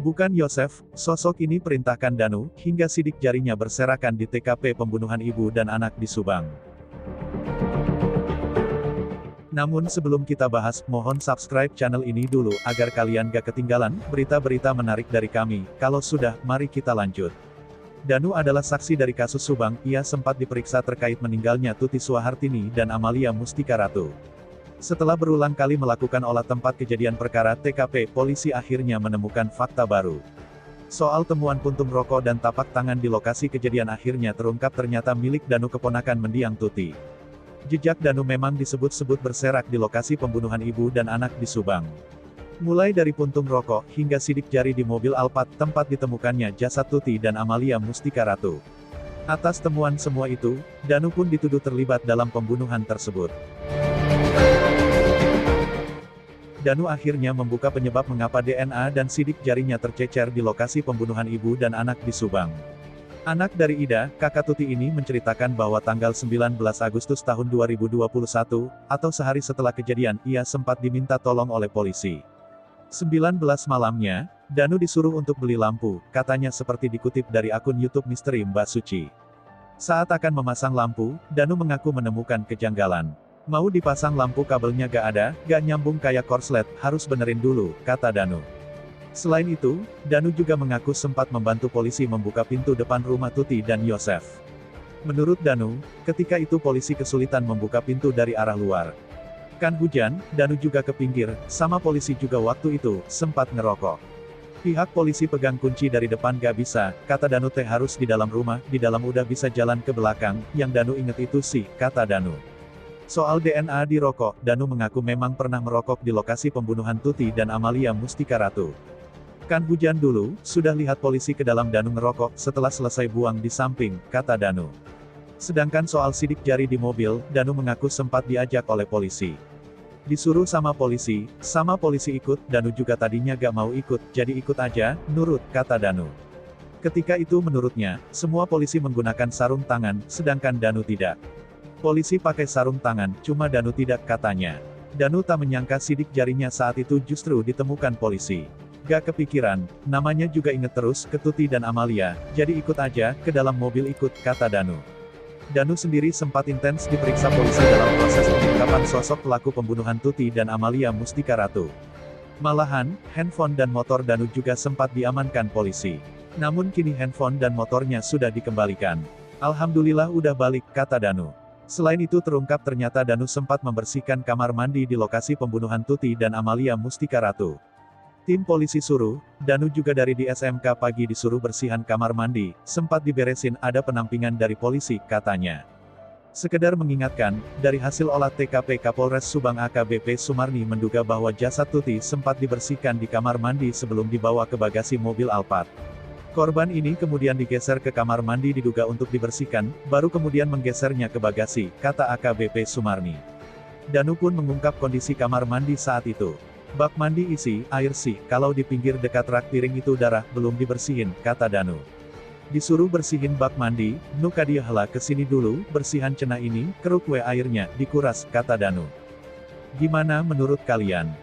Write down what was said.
Bukan Yosef, sosok ini perintahkan Danu, hingga sidik jarinya berserakan di TKP pembunuhan ibu dan anak di Subang. Namun sebelum kita bahas, mohon subscribe channel ini dulu, agar kalian gak ketinggalan berita-berita menarik dari kami. Kalau sudah, mari kita lanjut. Danu adalah saksi dari kasus Subang, ia sempat diperiksa terkait meninggalnya Tuti Suhartini dan Amalia Mustika Ratu. Setelah berulang kali melakukan olah tempat kejadian perkara TKP, polisi akhirnya menemukan fakta baru. Soal temuan puntung rokok dan tapak tangan di lokasi kejadian akhirnya terungkap ternyata milik Danu keponakan mendiang Tuti. Jejak Danu memang disebut-sebut berserak di lokasi pembunuhan ibu dan anak di Subang. Mulai dari puntung rokok, hingga sidik jari di mobil Alphard, tempat ditemukannya jasad Tuti dan Amalia Mustika Ratu. Atas temuan semua itu, Danu pun dituduh terlibat dalam pembunuhan tersebut. Danu akhirnya membuka penyebab mengapa DNA dan sidik jarinya tercecer di lokasi pembunuhan ibu dan anak di Subang. Anak dari Ida, kakak Tuti ini menceritakan bahwa tanggal 19 Agustus tahun 2021, atau sehari setelah kejadian, ia sempat diminta tolong oleh polisi. 19 malamnya, Danu disuruh untuk beli lampu, katanya seperti dikutip dari akun YouTube Misteri Mbak Suci. Saat akan memasang lampu, Danu mengaku menemukan kejanggalan. Mau dipasang lampu kabelnya gak ada, gak nyambung kayak korslet, harus benerin dulu, kata Danu. Selain itu, Danu juga mengaku sempat membantu polisi membuka pintu depan rumah Tuti dan Yosef. Menurut Danu, ketika itu polisi kesulitan membuka pintu dari arah luar. Kan hujan, Danu juga ke pinggir, sama polisi juga waktu itu, sempat ngerokok. Pihak polisi pegang kunci dari depan gak bisa, kata Danu teh harus di dalam rumah, di dalam udah bisa jalan ke belakang, yang Danu inget itu sih, kata Danu. Soal DNA di rokok, Danu mengaku memang pernah merokok di lokasi pembunuhan Tuti dan Amalia Mustika Ratu. Kan hujan dulu, sudah lihat polisi ke dalam Danu ngerokok, setelah selesai buang di samping, kata Danu. Sedangkan soal sidik jari di mobil, Danu mengaku sempat diajak oleh polisi. Disuruh sama polisi ikut, Danu juga tadinya gak mau ikut, jadi ikut aja, nurut, kata Danu. Ketika itu menurutnya, semua polisi menggunakan sarung tangan, sedangkan Danu tidak. Polisi pakai sarung tangan, cuma Danu tidak, katanya. Danu tak menyangka sidik jarinya saat itu justru ditemukan polisi. Gak kepikiran, namanya juga inget terus ke Tuti dan Amalia, jadi ikut aja, ke dalam mobil ikut, kata Danu. Danu sendiri sempat intens diperiksa polisi dalam proses pengungkapan sosok pelaku pembunuhan Tuti dan Amalia Mustika Ratu. Malahan, handphone dan motor Danu juga sempat diamankan polisi. Namun kini handphone dan motornya sudah dikembalikan. Alhamdulillah udah balik, kata Danu. Selain itu terungkap ternyata Danu sempat membersihkan kamar mandi di lokasi pembunuhan Tuti dan Amalia Mustika Ratu. Tim polisi suruh, Danu juga dari di SMK pagi disuruh bersihan kamar mandi, sempat diberesin, ada penampingan dari polisi, katanya. Sekedar mengingatkan, dari hasil olah TKP Kapolres Subang AKBP Sumarni menduga bahwa jasad Tuti sempat dibersihkan di kamar mandi sebelum dibawa ke bagasi mobil Alphard. Korban ini kemudian digeser ke kamar mandi diduga untuk dibersihkan, baru kemudian menggesernya ke bagasi, kata AKBP Sumarni. Danu pun mengungkap kondisi kamar mandi saat itu. Bak mandi isi air sih, kalau di pinggir dekat rak piring itu darah, belum dibersihin, kata Danu. Disuruh bersihin bak mandi, nu kadia heula kesini dulu, bersihan cenah ini, keruk we airnya, dikuras, kata Danu. Gimana menurut kalian?